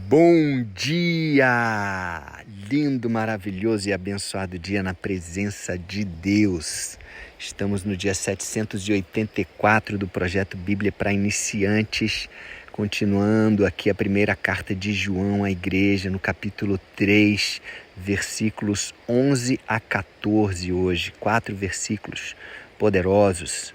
Bom dia! Lindo, maravilhoso e abençoado dia na presença de Deus. Estamos no dia 784 do projeto Bíblia para Iniciantes, continuando aqui a primeira carta de João à igreja, no capítulo 3, versículos 11 a 14 hoje. 4 versículos poderosos.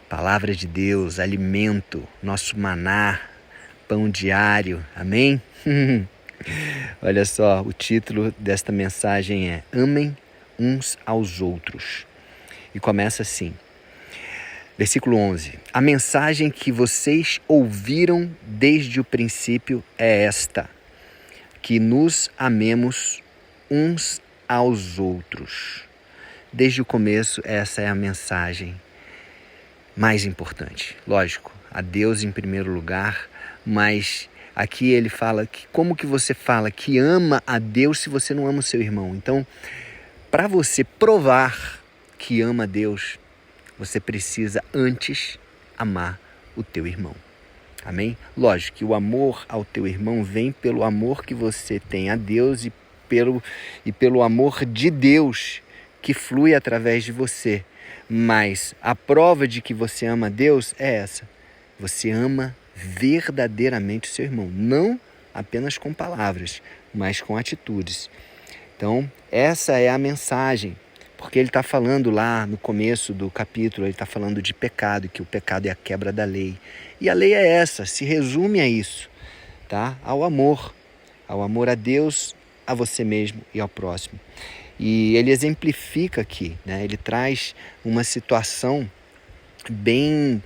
Palavra de Deus, alimento, nosso maná, pão diário, amém? Olha só, o título desta mensagem é Amem uns aos outros. E começa assim, versículo 11. A mensagem que vocês ouviram desde o princípio é esta, que nos amemos uns aos outros. Desde o começo, essa é a mensagem mais importante. Lógico, a Deus em primeiro lugar, mas aqui ele fala que como que você fala que ama a Deus se você não ama o seu irmão? Então, para você provar que ama a Deus, você precisa antes amar o teu irmão. Amém? Lógico que o amor ao teu irmão vem pelo amor que você tem a Deus e pelo amor de Deus que flui através de você. Mas a prova de que você ama a Deus é essa. Você ama verdadeiramente o seu irmão, não apenas com palavras, mas com atitudes. Então, essa é a mensagem, porque ele está falando lá no começo do capítulo, ele está falando de pecado, que o pecado é a quebra da lei. E a lei é essa, se resume a isso, tá? Ao amor a Deus, a você mesmo e ao próximo. E ele exemplifica aqui, né? Ele traz uma situação bem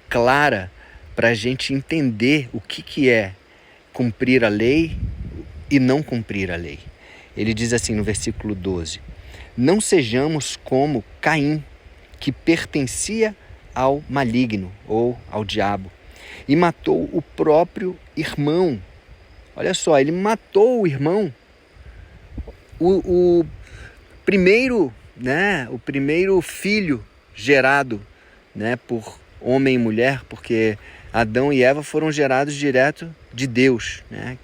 clara para a gente entender o que é cumprir a lei e não cumprir a lei. Ele diz assim no versículo 12, não sejamos como Caim, que pertencia ao maligno ou ao diabo e matou o próprio irmão. Olha só, ele matou o irmão. O primeiro filho gerado, né, por homem e mulher, porque Adão e Eva foram gerados direto de Deus, né?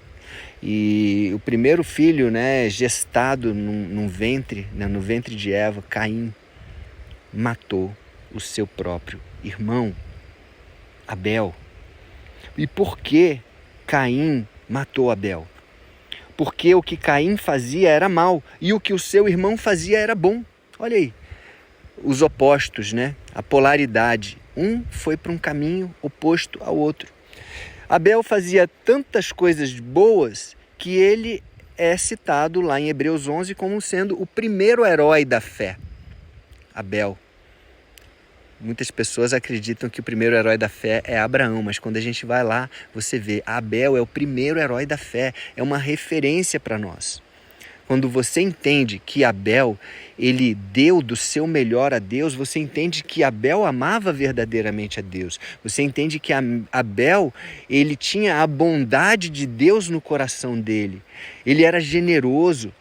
E o primeiro filho, né, gestado no ventre de Eva, Caim, matou o seu próprio irmão, Abel. E por que Caim matou Abel? Porque o que Caim fazia era mal e o que o seu irmão fazia era bom. Olha aí, os opostos, né? A polaridade. Um foi para um caminho oposto ao outro. Abel fazia tantas coisas boas que ele é citado lá em Hebreus 11 como sendo o primeiro herói da fé. Abel. Muitas pessoas acreditam que o primeiro herói da fé é Abraão, mas quando a gente vai lá, você vê, Abel é o primeiro herói da fé, é uma referência para nós. Quando você entende que Abel, ele deu do seu melhor a Deus, você entende que Abel amava verdadeiramente a Deus. Você entende que Abel, ele tinha a bondade de Deus no coração dele. Ele era generoso.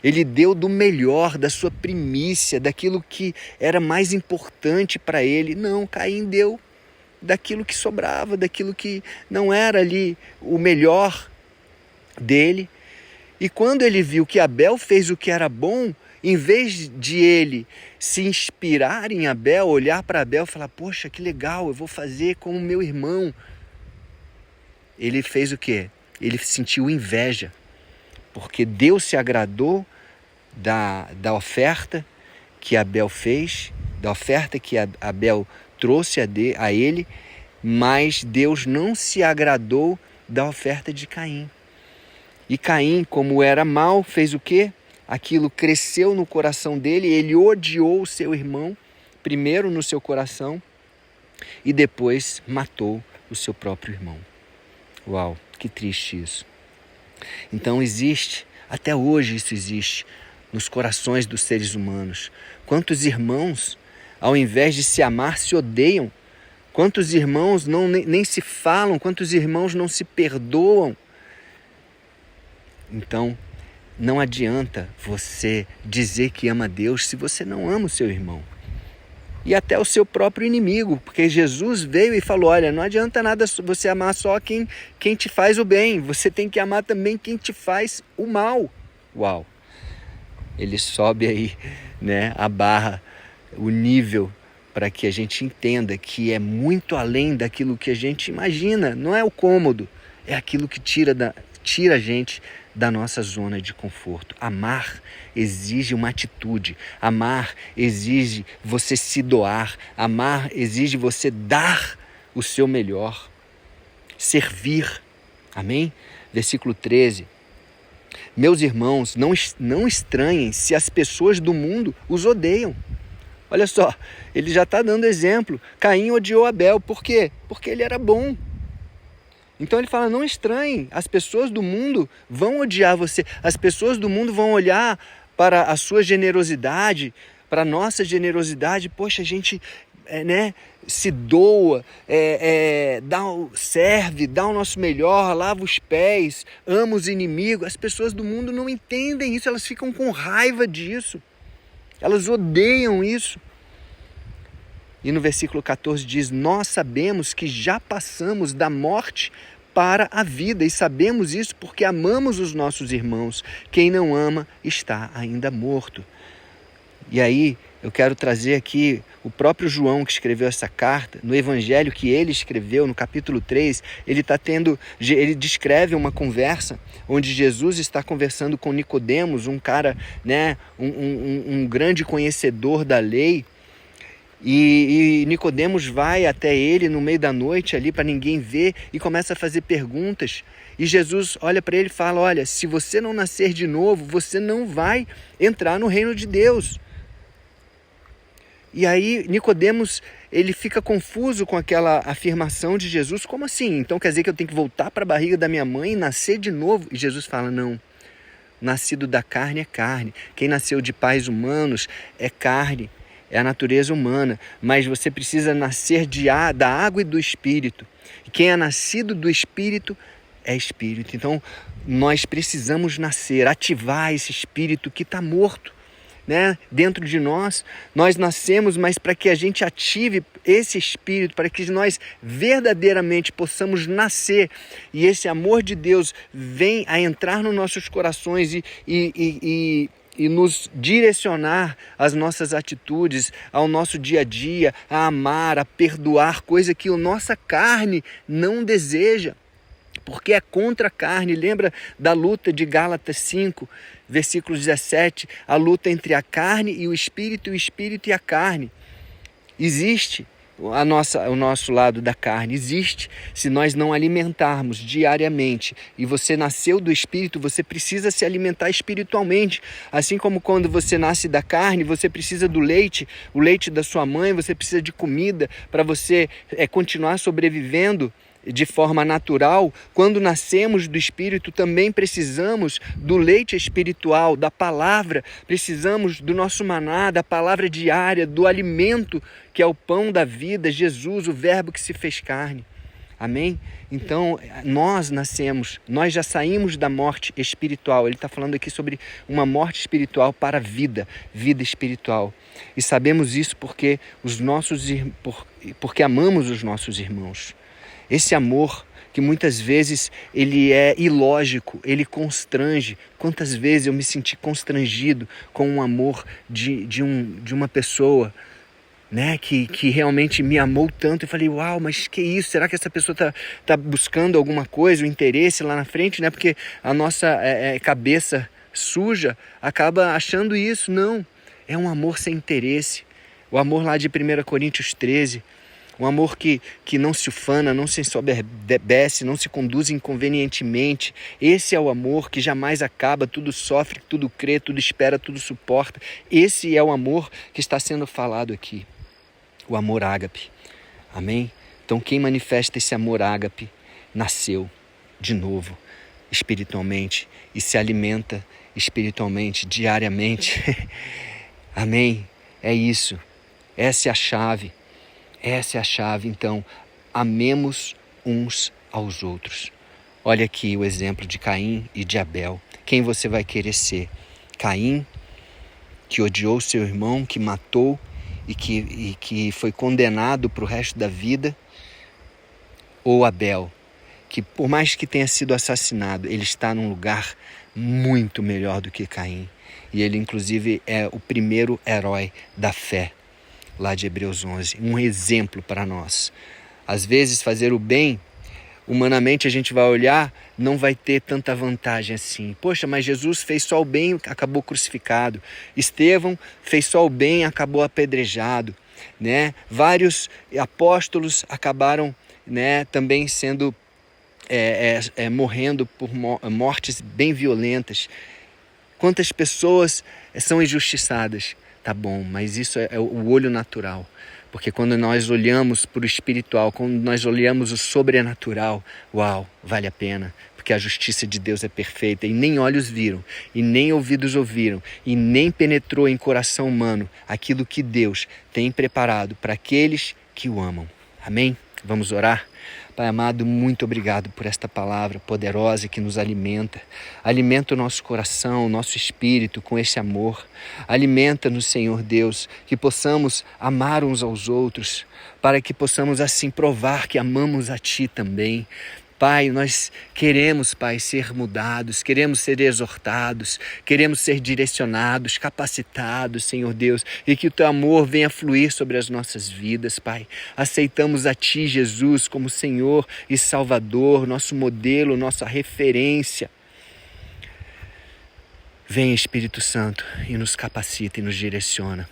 Ele deu do melhor, da sua primícia, daquilo que era mais importante para ele. Não, Caim deu daquilo que sobrava, daquilo que não era ali o melhor dele. E quando ele viu que Abel fez o que era bom, em vez de ele se inspirar em Abel, olhar para Abel e falar, poxa, que legal, eu vou fazer como meu irmão. Ele fez o quê? Ele sentiu inveja, porque Deus se agradou da oferta que Abel fez, da oferta que Abel trouxe a ele, mas Deus não se agradou da oferta de Caim. E Caim, como era mau, fez o quê? Aquilo cresceu no coração dele, ele odiou o seu irmão, primeiro no seu coração, e depois matou o seu próprio irmão. Uau, que triste isso. Então existe, até hoje isso existe, nos corações dos seres humanos. Quantos irmãos, ao invés de se amar, se odeiam? Quantos irmãos nem se falam? Quantos irmãos não se perdoam? Então, não adianta você dizer que ama Deus se você não ama o seu irmão. e até o seu próprio inimigo, porque Jesus veio e falou, olha, não adianta nada você amar só quem te faz o bem, você tem que amar também quem te faz o mal. Uau! Ele sobe aí, né, a barra, o nível, para que a gente entenda que é muito além daquilo que a gente imagina, não é o cômodo, é aquilo que tira a gente da nossa zona de conforto. Amar exige uma atitude, amar exige você se doar, amar exige você dar o seu melhor, servir. Amém? Versículo 13. Meus irmãos, não estranhem se as pessoas do mundo os odeiam. Olha só, ele já está dando exemplo. Caim odiou Abel. Por quê? Porque ele era bom. Então ele fala, não estranhem, as pessoas do mundo vão odiar você. As pessoas do mundo vão olhar para a sua generosidade, para a nossa generosidade. Poxa, a gente se doa, serve, dá o nosso melhor, lava os pés, ama os inimigos. As pessoas do mundo não entendem isso, elas ficam com raiva disso. Elas odeiam isso. E no versículo 14 diz, nós sabemos que já passamos da morte para a vida, e sabemos isso porque amamos os nossos irmãos. Quem não ama está ainda morto. E aí eu quero trazer aqui o próprio João, que escreveu essa carta, no evangelho que ele escreveu, no capítulo 3, ele descreve uma conversa onde Jesus está conversando com Nicodemos, um cara, um grande conhecedor da lei. E Nicodemos vai até ele no meio da noite ali para ninguém ver e começa a fazer perguntas. E Jesus olha para ele e fala, olha, se você não nascer de novo, você não vai entrar no reino de Deus. E aí Nicodemos, ele fica confuso com aquela afirmação de Jesus. Como assim? Então quer dizer que eu tenho que voltar para a barriga da minha mãe e nascer de novo? E Jesus fala, não. Nascido da carne é carne. Quem nasceu de pais humanos é carne. É a natureza humana, mas você precisa nascer da água e do Espírito. E quem é nascido do Espírito é Espírito. Então, nós precisamos nascer, ativar esse Espírito que está morto, dentro de nós. Nós nascemos, mas para que a gente ative esse Espírito, para que nós verdadeiramente possamos nascer e esse amor de Deus venha a entrar nos nossos corações e nos direcionar às nossas atitudes, ao nosso dia a dia, a amar, a perdoar, coisa que a nossa carne não deseja, porque é contra a carne. Lembra da luta de Gálatas 5, versículo 17, a luta entre a carne e o espírito e a carne. Existe o nosso lado da carne, existe. Se nós não alimentarmos diariamente, e você nasceu do Espírito, você precisa se alimentar espiritualmente. Assim como quando você nasce da carne, você precisa do leite, o leite da sua mãe, você precisa de comida para você continuar sobrevivendo de forma natural. Quando nascemos do Espírito, também precisamos do leite espiritual, da palavra, precisamos do nosso maná, da palavra diária, do alimento que é o pão da vida, Jesus, o verbo que se fez carne. Amém? Então, nós nascemos, nós já saímos da morte espiritual. Ele está falando aqui sobre uma morte espiritual para a vida espiritual. E sabemos isso porque amamos os nossos irmãos. Esse amor que muitas vezes ele é ilógico, ele constrange. Quantas vezes eu me senti constrangido com um amor de uma pessoa, que realmente me amou tanto. Eu falei, uau, mas que isso? Será que essa pessoa tá buscando alguma coisa, um interesse lá na frente? Porque a nossa cabeça suja acaba achando isso. Não, é um amor sem interesse. O amor lá de 1 Coríntios 13, um amor que não se ufana, não se ensoberbece, não se conduz inconvenientemente. Esse é o amor que jamais acaba, tudo sofre, tudo crê, tudo espera, tudo suporta. Esse é o amor que está sendo falado aqui, o amor ágape. Amém? Então quem manifesta esse amor ágape nasceu de novo espiritualmente e se alimenta espiritualmente diariamente. Amém? É isso. Essa é a chave. Essa é a chave. Então, amemos uns aos outros. Olha aqui o exemplo de Caim e de Abel. Quem você vai querer ser? Caim, que odiou seu irmão, que matou e que foi condenado para o resto da vida, ou Abel, que por mais que tenha sido assassinado, ele está num lugar muito melhor do que Caim. E ele inclusive é o primeiro herói da fé, lá de Hebreus 11, um exemplo para nós. Às vezes fazer o bem, humanamente a gente vai olhar, não vai ter tanta vantagem assim. Poxa, mas Jesus fez só o bem, acabou crucificado. Estevão fez só o bem, acabou apedrejado, né? Vários apóstolos acabaram, né, também sendo morrendo por mortes bem violentas. Quantas pessoas são injustiçadas? Tá bom, mas isso é o olho natural. Porque quando nós olhamos para o espiritual, quando nós olhamos o sobrenatural, uau, vale a pena. Porque a justiça de Deus é perfeita e nem olhos viram, e nem ouvidos ouviram, e nem penetrou em coração humano aquilo que Deus tem preparado para aqueles que o amam. Amém? Vamos orar? Pai amado, muito obrigado por esta palavra poderosa que nos alimenta. Alimenta o nosso coração, o nosso espírito com esse amor. Alimenta-nos, Senhor Deus, que possamos amar uns aos outros, para que possamos assim provar que amamos a Ti também. Pai, nós queremos, Pai, ser mudados, queremos ser exortados, queremos ser direcionados, capacitados, Senhor Deus, e que o Teu amor venha fluir sobre as nossas vidas, Pai. Aceitamos a Ti, Jesus, como Senhor e Salvador, nosso modelo, nossa referência. Vem, Espírito Santo, e nos capacita e nos direciona.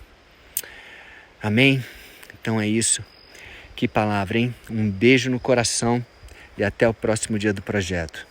Amém? Então é isso. Que palavra, hein? Um beijo no coração. E até o próximo dia do projeto.